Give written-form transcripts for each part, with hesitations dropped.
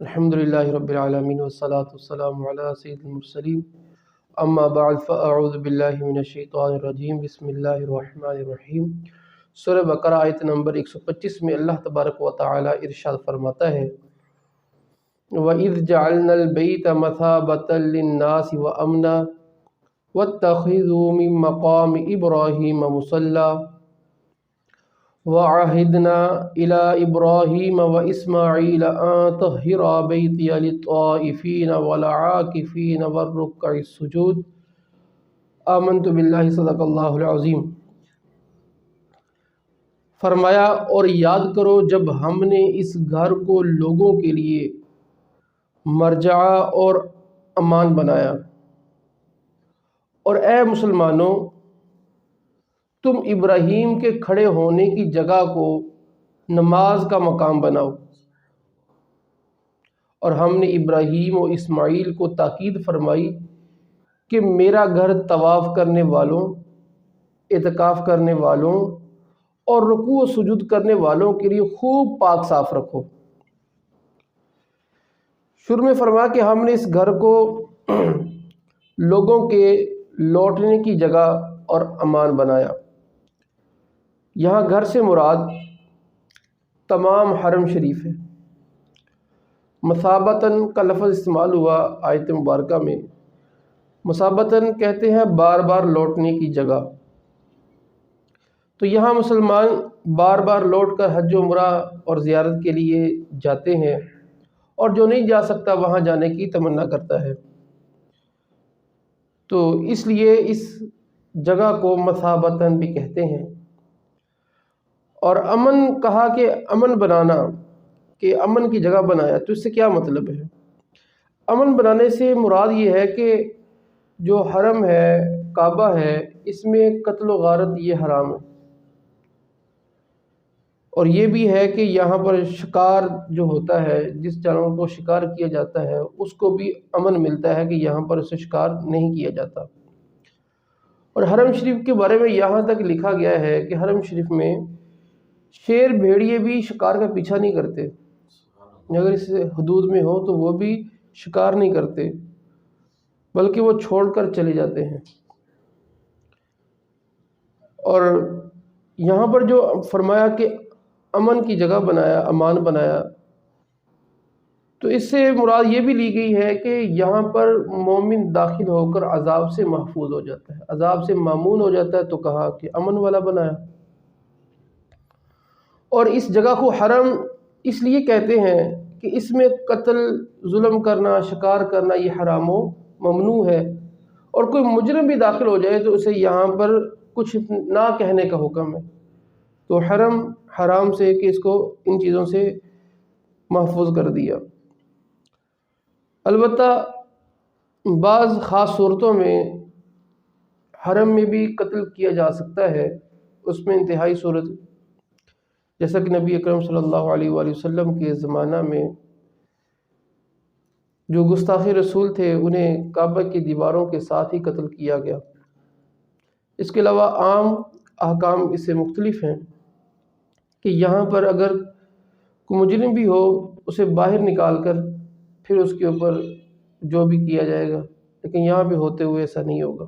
الحمدللہ رب العالمین والصلاة والسلام علی سید المرسلین اما بعد فاعوذ باللہ من الشیطان الرجیم بسم اللہ الرحمن الرحیم۔ سورہ بقرہ آیت نمبر 125 میں اللہ تبارک و تعالی ارشاد فرماتا ہے وَإِذْ جَعَلْنَا الْبَيْتَ مَثَابَةً لِلنَّاسِ وَأَمْنًا وَاتَّخِذُوا مِن مَّقَامِ إِبْرَاهِيمَ مُصَلًّى وَعَهِدْنَا إِلَىٰ إِبْرَاهِيمَ وَإِسْمَاعِيلَ أَن طَهِّرَا بَيْتِيَ لِلطَّائِفِينَ وَالْعَاكِفِينَ وَالرُّكَّعِ السُّجُودِ آمنت باللہ صدق اللہ العظیم۔ فرمایا اور یاد کرو جب ہم نے اس گھر کو لوگوں کے لیے مرجع اور امان بنایا، اور اے مسلمانوں تم ابراہیم کے کھڑے ہونے کی جگہ کو نماز کا مقام بناؤ، اور ہم نے ابراہیم و اسماعیل کو تاکید فرمائی کہ میرا گھر طواف کرنے والوں، اعتکاف کرنے والوں اور رکوع و سجود کرنے والوں کے لیے خوب پاک صاف رکھو۔ شروع میں فرمایا کہ ہم نے اس گھر کو لوگوں کے لوٹنے کی جگہ اور امان بنایا۔ یہاں گھر سے مراد تمام حرم شریف ہے۔ مثابتاً کا لفظ استعمال ہوا آیت مبارکہ میں۔ مثابتاً کہتے ہیں بار بار لوٹنے کی جگہ، تو یہاں مسلمان بار بار لوٹ کر حج و عمرہ اور زیارت کے لیے جاتے ہیں، اور جو نہیں جا سکتا وہاں جانے کی تمنا کرتا ہے، تو اس لیے اس جگہ کو مثابتاً بھی کہتے ہیں۔ اور امن کہا کہ امن بنانا، کہ امن کی جگہ بنایا، تو اس سے کیا مطلب ہے؟ امن بنانے سے مراد یہ ہے کہ جو حرم ہے، کعبہ ہے، اس میں قتل و غارت یہ حرام ہے، اور یہ بھی ہے کہ یہاں پر شکار جو ہوتا ہے، جس جانور کو شکار کیا جاتا ہے اس کو بھی امن ملتا ہے کہ یہاں پر اسے شکار نہیں کیا جاتا۔ اور حرم شریف کے بارے میں یہاں تک لکھا گیا ہے کہ حرم شریف میں شیر بھیڑیے بھی شکار کا پیچھا نہیں کرتے، اگر اس حدود میں ہو تو وہ بھی شکار نہیں کرتے، بلکہ وہ چھوڑ کر چلے جاتے ہیں۔ اور یہاں پر جو فرمایا کہ امن کی جگہ بنایا، امان بنایا، تو اس سے مراد یہ بھی لی گئی ہے کہ یہاں پر مومن داخل ہو کر عذاب سے محفوظ ہو جاتا ہے، عذاب سے مامون ہو جاتا ہے، تو کہا کہ امن والا بنایا۔ اور اس جگہ کو حرم اس لیے کہتے ہیں کہ اس میں قتل، ظلم کرنا، شکار کرنا یہ حرام و ممنوع ہے، اور کوئی مجرم بھی داخل ہو جائے تو اسے یہاں پر کچھ نہ کہنے کا حکم ہے، تو حرم حرام سے کہ اس کو ان چیزوں سے محفوظ کر دیا۔ البتہ بعض خاص صورتوں میں حرم میں بھی قتل کیا جا سکتا ہے، اس میں انتہائی صورت، جیسا کہ نبی اکرم صلی اللہ علیہ وآلہ وسلم کے زمانہ میں جو گستاخی رسول تھے انہیں کعبہ کی دیواروں کے ساتھ ہی قتل کیا گیا۔ اس کے علاوہ عام احکام اس سے مختلف ہیں کہ یہاں پر اگر کوئی مجرم بھی ہو اسے باہر نکال کر پھر اس کے اوپر جو بھی کیا جائے گا، لیکن یہاں پہ ہوتے ہوئے ایسا نہیں ہوگا۔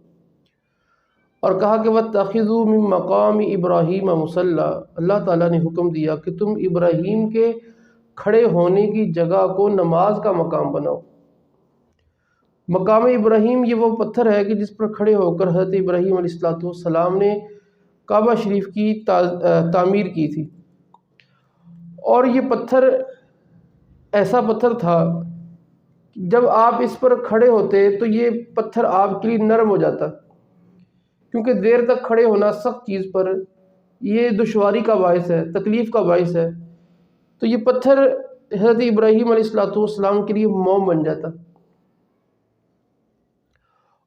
اور کہا کہ وَاتَّخِذُوا مِن مَّقَامِ إِبْرَاهِيمَ مُصَلًّى، اللہ تعالیٰ نے حکم دیا کہ تم ابراہیم کے کھڑے ہونے کی جگہ کو نماز کا مقام بناؤ۔ مقام ابراہیم یہ وہ پتھر ہے کہ جس پر کھڑے ہو کر حضرت ابراہیم علیہ السلام نے کعبہ شریف کی تعمیر کی تھی، اور یہ پتھر ایسا پتھر تھا جب آپ اس پر کھڑے ہوتے تو یہ پتھر آپ کے لیے نرم ہو جاتا، کیونکہ دیر تک کھڑے ہونا سخت چیز پر یہ دشواری کا باعث ہے، تکلیف کا باعث ہے، تو یہ پتھر حضرت ابراہیم علیہ السلام کے لیے موم بن جاتا،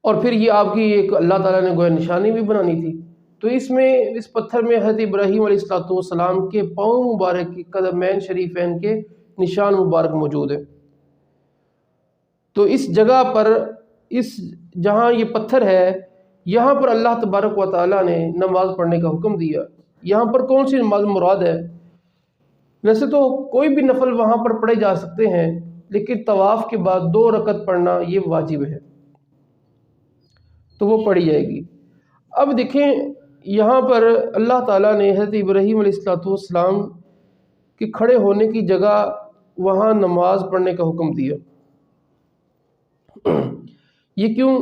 اور پھر یہ آپ کی ایک اللہ تعالیٰ نے گویا نشانی بھی بنانی تھی، تو اس پتھر میں حضرت ابراہیم علیہ السلام کے پاؤں مبارک کی قدمین شریفین کے نشان مبارک موجود ہیں۔ تو اس جگہ پر جہاں یہ پتھر ہے یہاں پر اللہ تبارک و تعالیٰ نے نماز پڑھنے کا حکم دیا۔ یہاں پر کون سی نماز مراد ہے؟ ویسے تو کوئی بھی نفل وہاں پر پڑھے جا سکتے ہیں، لیکن طواف کے بعد 2 رکعت پڑھنا یہ واجب ہے، تو وہ پڑھی جائے گی۔ اب دیکھیں یہاں پر اللہ تعالیٰ نے حضرت ابراہیم علیہ السلام کے کھڑے ہونے کی جگہ وہاں نماز پڑھنے کا حکم دیا۔ یہ کیوں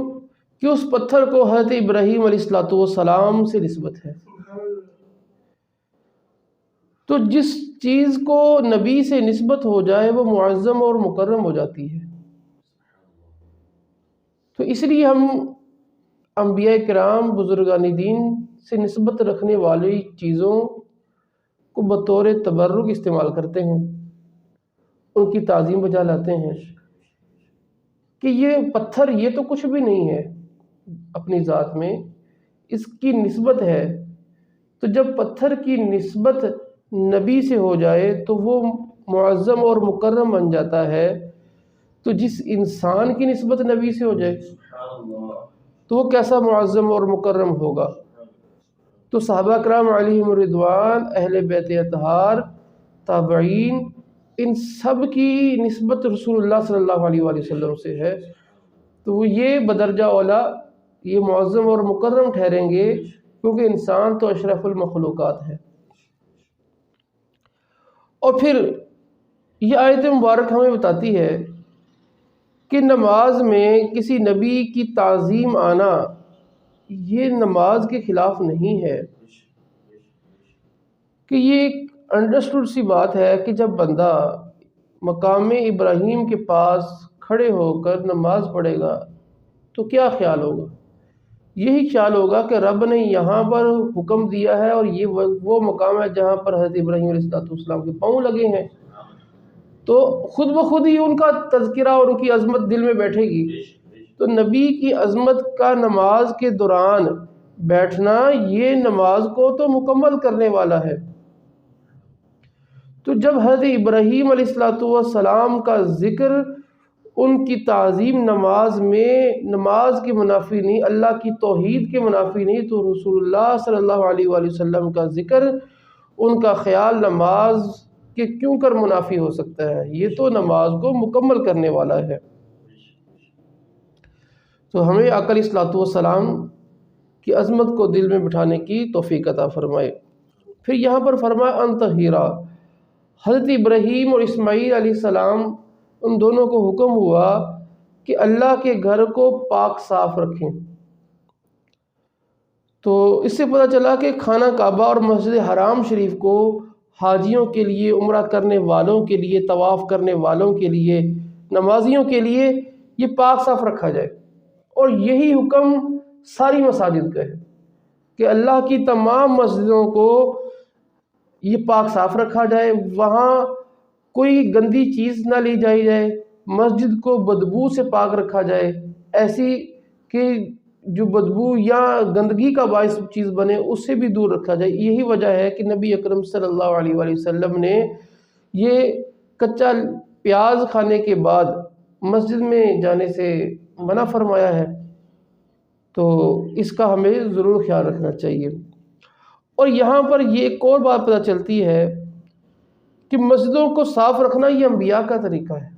کہ اس پتھر کو حضرت ابراہیم علیہ السلام سے نسبت ہے۔ تو جس چیز کو نبی سے نسبت ہو جائے وہ معظم اور مکرم ہو جاتی ہے۔ تو اس لیے ہم انبیاء کرام بزرگان دین سے نسبت رکھنے والی چیزوں کو بطور تبرک استعمال کرتے ہیں، ان کی تعظیم بجا لاتے ہیں کہ یہ پتھر یہ تو کچھ بھی نہیں ہے اپنی ذات میں، اس کی نسبت ہے۔ تو جب پتھر کی نسبت نبی سے ہو جائے تو وہ معظم اور مکرم بن جاتا ہے۔ تو جس انسان کی نسبت نبی سے ہو جائے تو وہ کیسا معظم اور مکرم ہوگا۔ تو صحابہ کرام علیہم الرضوان، اہل بیت اطہار، تابعین، ان سب کی نسبت رسول اللہ صلی اللہ علیہ وآلہ وسلم سے ہے، تو وہ یہ بدرجہ اولا یہ معظم اور مکرم ٹھہریں گے، کیونکہ انسان تو اشرف المخلوقات ہے۔ اور پھر یہ آیت مبارک ہمیں بتاتی ہے کہ نماز میں کسی نبی کی تعظیم آنا یہ نماز کے خلاف نہیں ہے، کہ یہ ایک انڈرسٹوڈ سی بات ہے کہ جب بندہ مقام ابراہیم کے پاس کھڑے ہو کر نماز پڑھے گا تو کیا خیال ہوگا؟ یہی خیال ہوگا کہ رب نے یہاں پر حکم دیا ہے اور یہ وہ مقام ہے جہاں پر حضرت ابراہیم علیہ السلام کے پاؤں لگے ہیں، تو خود بخود ہی ان کا تذکرہ اور ان کی عظمت دل میں بیٹھے گی۔ تو نبی کی عظمت کا نماز کے دوران بیٹھنا یہ نماز کو تو مکمل کرنے والا ہے۔ تو جب حضرت ابراہیم علیہ السلام کا ذکر، ان کی تعظیم نماز میں نماز کے منافی نہیں، اللہ کی توحید کے منافی نہیں، تو رسول اللہ صلی اللہ علیہ وآلہ وسلم کا ذکر، ان کا خیال نماز کے کیوں کر منافی ہو سکتا ہے؟ یہ تو نماز کو مکمل کرنے والا ہے۔ تو ہمیں آقا علیہ السلام کی عظمت کو دل میں بٹھانے کی توفیق عطا فرمائے۔ پھر یہاں پر فرمایا ان طہیرا، حضرت ابراہیم اور اسماعیل علیہ السلام ان دونوں کو حکم ہوا کہ اللہ کے گھر کو پاک صاف رکھیں۔ تو اس سے پتہ چلا کہ خانہ کعبہ اور مسجد حرام شریف کو حاجیوں کے لیے، عمرہ کرنے والوں کے لیے، طواف کرنے والوں کے لیے، نمازیوں کے لیے یہ پاک صاف رکھا جائے۔ اور یہی حکم ساری مساجد کا ہے کہ اللہ کی تمام مسجدوں کو یہ پاک صاف رکھا جائے، وہاں کوئی گندی چیز نہ لی جائی جائے، مسجد کو بدبو سے پاک رکھا جائے، ایسی کہ جو بدبو یا گندگی کا باعث چیز بنے اس سے بھی دور رکھا جائے۔ یہی وجہ ہے کہ نبی اکرم صلی اللہ علیہ وآلہ وسلم نے یہ کچا پیاز کھانے کے بعد مسجد میں جانے سے منع فرمایا ہے، تو اس کا ہمیں ضرور خیال رکھنا چاہیے۔ اور یہاں پر یہ ایک اور بات پتہ چلتی ہے کہ مسجدوں کو صاف رکھنا یہ انبیاء کا طریقہ ہے۔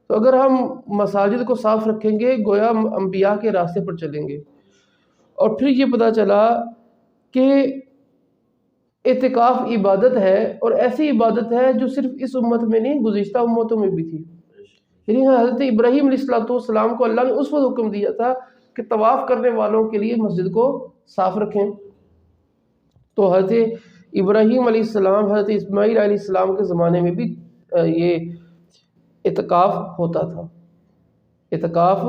تو اگر ہم مساجد کو صاف رکھیں گے گویا انبیاء کے راستے پر چلیں گے۔ اور پھر یہ پتہ چلا کہ اعتکاف عبادت ہے، اور ایسی عبادت ہے جو صرف اس امت میں نہیں گزشتہ امتوں میں بھی تھی۔ یعنی حضرت ابراہیم علیہ السلام کو اللہ نے اس وقت حکم دیا تھا کہ طواف کرنے والوں کے لیے مسجد کو صاف رکھیں، تو حضرت ابراہیم علیہ السلام، حضرت اسماعیل علیہ السلام کے زمانے میں بھی یہ اعتکاف ہوتا تھا۔ اعتکاف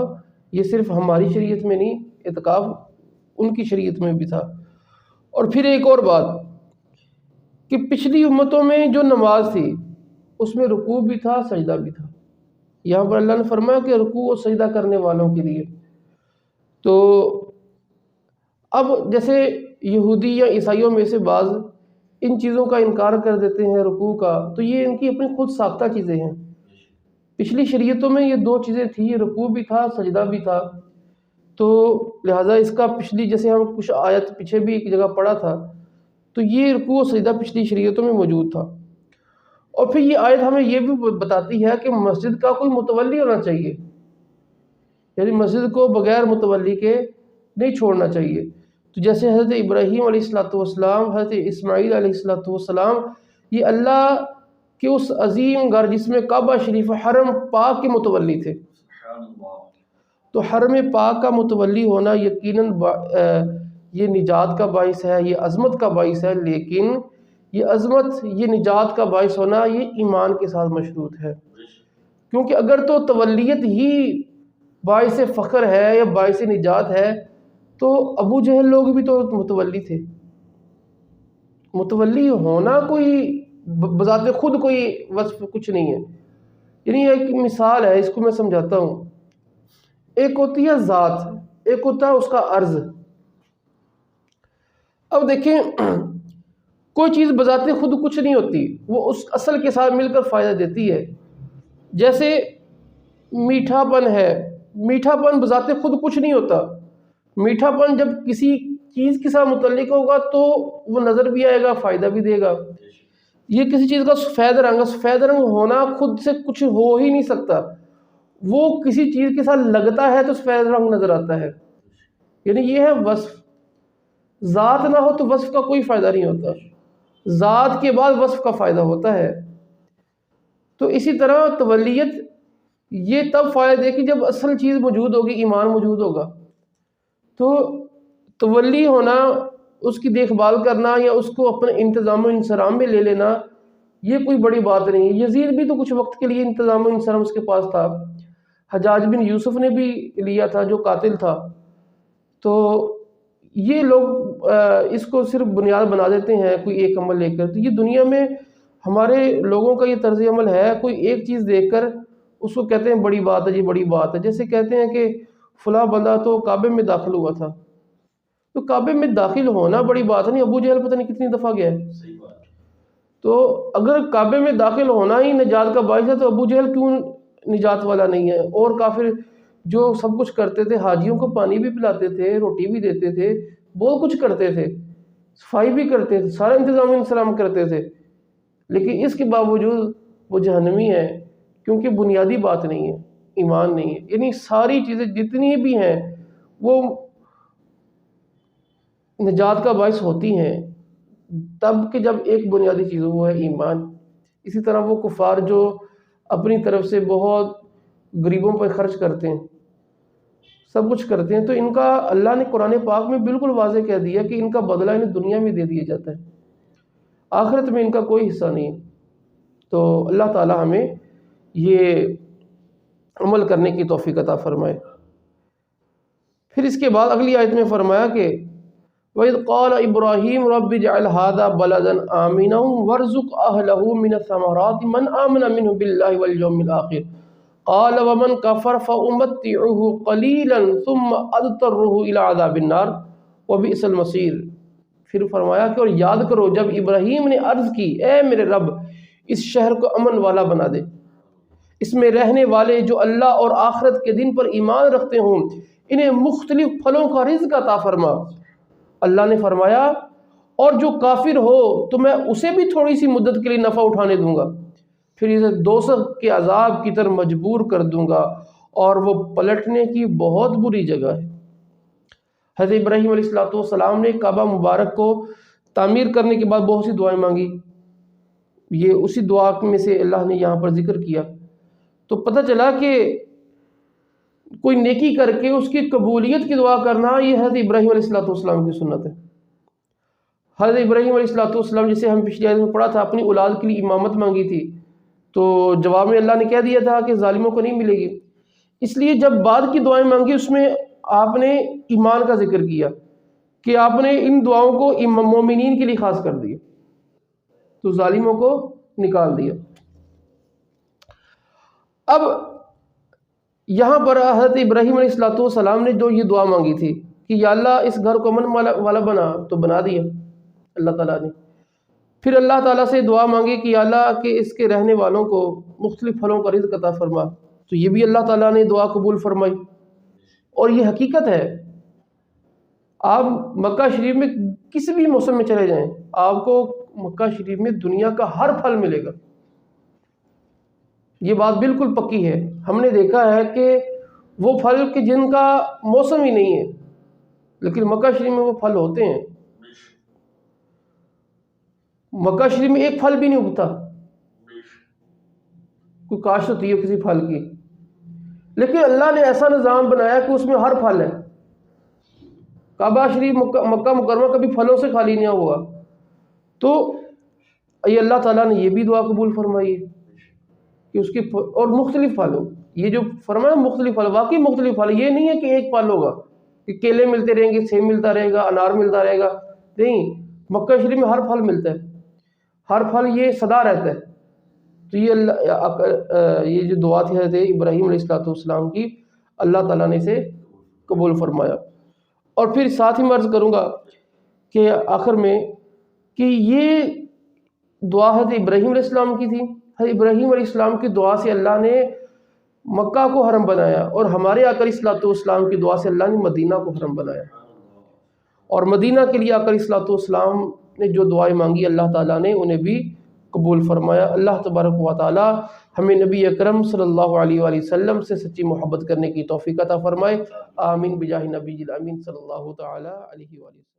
یہ صرف ہماری شریعت میں نہیں، اعتکاف ان کی شریعت میں بھی تھا۔ اور پھر ایک اور بات کہ پچھلی امتوں میں جو نماز تھی اس میں رکوع بھی تھا، سجدہ بھی تھا۔ یہاں پر اللہ نے فرمایا کہ رکوع و سجدہ کرنے والوں کے لیے۔ تو اب جیسے یہودی یا عیسائیوں میں سے بعض ان چیزوں کا انکار کر دیتے ہیں رکوع کا، تو یہ ان کی اپنی خود ساختہ چیزیں ہیں۔ پچھلی شریعتوں میں یہ دو چیزیں تھیں، رکوع بھی تھا، سجدہ بھی تھا، تو لہٰذا اس کا پچھلی، جیسے ہم کچھ آیت پیچھے بھی ایک جگہ پڑھا تھا، تو یہ رکوع و سجدہ پچھلی شریعتوں میں موجود تھا۔ اور پھر یہ آیت ہمیں یہ بھی بتاتی ہے کہ مسجد کا کوئی متولی ہونا چاہیے، یعنی مسجد کو بغیر متولی کے نہیں چھوڑنا چاہیے۔ تو جیسے حضرت ابراہیم علیہ الصلوۃ والسلام، حضرت اسماعیل علیہ الصلوۃ والسلام، یہ اللہ کے اس عظیم گھر جس میں کعبہ شریف حرم پاک کے متولی تھے۔ تو حرم پاک کا متولی ہونا یقیناً یہ نجات کا باعث ہے، یہ عظمت کا باعث ہے، لیکن یہ عظمت، یہ نجات کا باعث ہونا یہ ایمان کے ساتھ مشروط ہے۔ کیونکہ اگر تو تولیت ہی باعث فخر ہے یا باعث نجات ہے تو ابو جہل لوگ بھی تو متولی تھے۔ متولی ہونا کوئی بذات خود کوئی وصف کچھ نہیں ہے، یعنی ایک مثال ہے، اس کو میں سمجھاتا ہوں۔ ایک ہوتی ہے ذات، ایک ہوتا ہے اس کا عرض۔ اب دیکھیں، کوئی چیز بذات خود کچھ نہیں ہوتی، وہ اس اصل کے ساتھ مل کر فائدہ دیتی ہے۔ جیسے میٹھا پن ہے، میٹھا پن بذات خود کچھ نہیں ہوتا، میٹھا پن جب کسی چیز کے ساتھ متعلق ہوگا تو وہ نظر بھی آئے گا، فائدہ بھی دے گا۔ یہ کسی چیز کا سفید رنگ ہے، سفید رنگ ہونا خود سے کچھ ہو ہی نہیں سکتا، وہ کسی چیز کے ساتھ لگتا ہے تو سفید رنگ نظر آتا ہے، یعنی یہ ہے وصف۔ ذات نہ ہو تو وصف کا کوئی فائدہ نہیں ہوتا، ذات کے بعد وصف کا فائدہ ہوتا ہے۔ تو اسی طرح تولیت یہ تب فائدہ دے کہ جب اصل چیز موجود ہوگی، ایمان موجود ہوگا۔ تو تولی ہونا، اس کی دیکھ بھال کرنا یا اس کو اپنے انتظام و انصرام میں لے لینا، یہ کوئی بڑی بات نہیں ہے۔ یزید بھی تو کچھ وقت کے لیے انتظام و انصرام اس کے پاس تھا، حجاج بن یوسف نے بھی لیا تھا جو قاتل تھا۔ تو یہ لوگ اس کو صرف بنیاد بنا دیتے ہیں کوئی ایک عمل لے کر۔ تو یہ دنیا میں ہمارے لوگوں کا یہ طرز عمل ہے، کوئی ایک چیز دیکھ کر اس کو کہتے ہیں بڑی بات ہے، یہ بڑی بات ہے۔ جیسے کہتے ہیں کہ فلاں بندہ تو کعبے میں داخل ہوا تھا، تو کعبے میں داخل ہونا بڑی بات نہیں، ابو جہل پتہ نہیں کتنی دفعہ گیا ہے۔ تو اگر کعبے میں داخل ہونا ہی نجات کا باعث ہے تو ابو جہل کیوں نجات والا نہیں ہے؟ اور کافر جو سب کچھ کرتے تھے، حاجیوں کو پانی بھی پلاتے تھے، روٹی بھی دیتے تھے، بہت کچھ کرتے تھے، صفائی بھی کرتے تھے، سارا انتظام و انصرام کرتے تھے، لیکن اس کے باوجود وہ جہنمی ہے، کیونکہ بنیادی بات نہیں ہے، ایمان نہیں ہے۔ یعنی ساری چیزیں جتنی بھی ہیں وہ نجات کا باعث ہوتی ہیں تب کہ جب ایک بنیادی چیز وہ ہے ایمان۔ اسی طرح وہ کفار جو اپنی طرف سے بہت غریبوں پر خرچ کرتے ہیں، سب کچھ کرتے ہیں، تو ان کا اللہ نے قرآن پاک میں بالکل واضح کہہ دیا کہ ان کا بدلہ انہیں دنیا میں دے دیا جاتا ہے، آخرت میں ان کا کوئی حصہ نہیں ہے۔ تو اللہ تعالی ہمیں یہ عمل کرنے کی توفیق عطا فرمائے۔ پھر اس کے بعد اگلی آیت میں فرمایا کہ وَإِذْ قَالَ إِبْرَاهِيمُ رَبِّ اجْعَلْ هَٰذَا بَلَدًا آمِنًا وَارْزُقْ أَهْلَهُ مِنَ الثَّمَرَاتِ مَنْ آمَنَ مِنْهُم بِاللَّهِ وَالْيَوْمِ الْآخِرِ قَالَ وَمَنْ كَفَرَ فَأُمَتِّعُهُ قَلِيلًا ثُمَّ أَضْطَرُّهُ إِلَىٰ عَذَابِ النَّارِ وَبِئْسَ الْمَصِيرُ۔ پھر فرمایا کہ اور یاد کرو جب ابراہیم نے عرض کی، اے میرے رب اس شہر کو امن والا بنا دے، اس میں رہنے والے جو اللہ اور آخرت کے دن پر ایمان رکھتے ہوں انہیں مختلف پھلوں کا رزق عطا فرما۔ اللہ نے فرمایا اور جو کافر ہو تو میں اسے بھی تھوڑی سی مدت کے لیے نفع اٹھانے دوں گا، پھر اسے دوزخ کے عذاب کی طرف مجبور کر دوں گا، اور وہ پلٹنے کی بہت بری جگہ ہے۔ حضرت ابراہیم علیہ السلام نے کعبہ مبارک کو تعمیر کرنے کے بعد بہت سی دعائیں مانگی، یہ اسی دعا میں سے اللہ نے یہاں پر ذکر کیا۔ تو پتہ چلا کہ کوئی نیکی کر کے اس کی قبولیت کی دعا کرنا یہ حضرت ابراہیم علیہ السلام کی سنت ہے۔ حضرت ابراہیم علیہ السلام جسے ہم پچھلی آیت میں پڑھا تھا، اپنی اولاد کے لیے امامت مانگی تھی، تو جواب میں اللہ نے کہہ دیا تھا کہ ظالموں کو نہیں ملے گی، اس لیے جب بعد کی دعائیں مانگی اس میں آپ نے ایمان کا ذکر کیا کہ آپ نے ان دعاؤں کو مومنین کے لیے خاص کر دیا، تو ظالموں کو نکال دیا۔ اب یہاں پر حضرت ابراہیم علیہ السلام نے جو یہ دعا مانگی تھی کہ یا اللہ اس گھر کو امن والا بنا، تو بنا دیا اللہ تعالیٰ نے۔ پھر اللہ تعالیٰ سے دعا مانگی کہ یا اللہ کہ اس کے رہنے والوں کو مختلف پھلوں کا رزق عطا فرما، تو یہ بھی اللہ تعالیٰ نے دعا قبول فرمائی۔ اور یہ حقیقت ہے، آپ مکہ شریف میں کسی بھی موسم میں چلے جائیں، آپ کو مکہ شریف میں دنیا کا ہر پھل ملے گا، یہ بات بالکل پکی ہے۔ ہم نے دیکھا ہے کہ وہ پھل کہ جن کا موسم ہی نہیں ہے، لیکن مکہ شریف میں وہ پھل ہوتے ہیں۔ مکہ شریف میں ایک پھل بھی نہیں اگتا، کوئی کاشت ہوتی ہے کسی پھل کی، لیکن اللہ نے ایسا نظام بنایا کہ اس میں ہر پھل ہے۔ کعبہ شریف مکہ مکرمہ کبھی پھلوں سے خالی نہیں ہوا۔ تو یہ اللہ تعالیٰ نے یہ بھی دعا قبول فرمائی ہے کہ اس کی اور مختلف پھل ہو۔ یہ جو فرمایا مختلف پھل، واقعی مختلف پھل، یہ نہیں ہے کہ ایک پھل ہوگا کہ کیلے ملتے رہیں گے، سیب ملتا رہے گا، انار ملتا رہے گا، نہیں، مکہ شریف میں ہر پھل ملتا ہے، ہر پھل یہ سدا رہتا ہے۔ تو یہ جو دعا تھی حضرت ابراہیم علیہ السلام کی، اللہ تعالیٰ نے اسے قبول فرمایا۔ اور پھر ساتھ ہی میں عرض کروں گا کہ آخر میں کہ یہ دعا حضرت ابراہیم علیہ السلام کی تھی۔ حضرت ابراہیم علیہ السلام کی دعا سے اللہ نے مکہ کو حرم بنایا، اور ہمارے آقا علیہ السلام کی دعا سے اللہ نے مدینہ کو حرم بنایا۔ اور مدینہ کے لیے آقا علیہ السلام نے جو دعائیں مانگی، اللہ تعالیٰ نے انہیں بھی قبول فرمایا۔ اللہ تبارک و تعالیٰ ہمیں نبی اکرم صلی اللہ علیہ وآلہ وسلم سے سچی محبت کرنے کی توفیق عطا فرمائے۔ آمین بجاہ نبی الامین صلی اللہ تعالیٰ علیہ وآلہ وسلم۔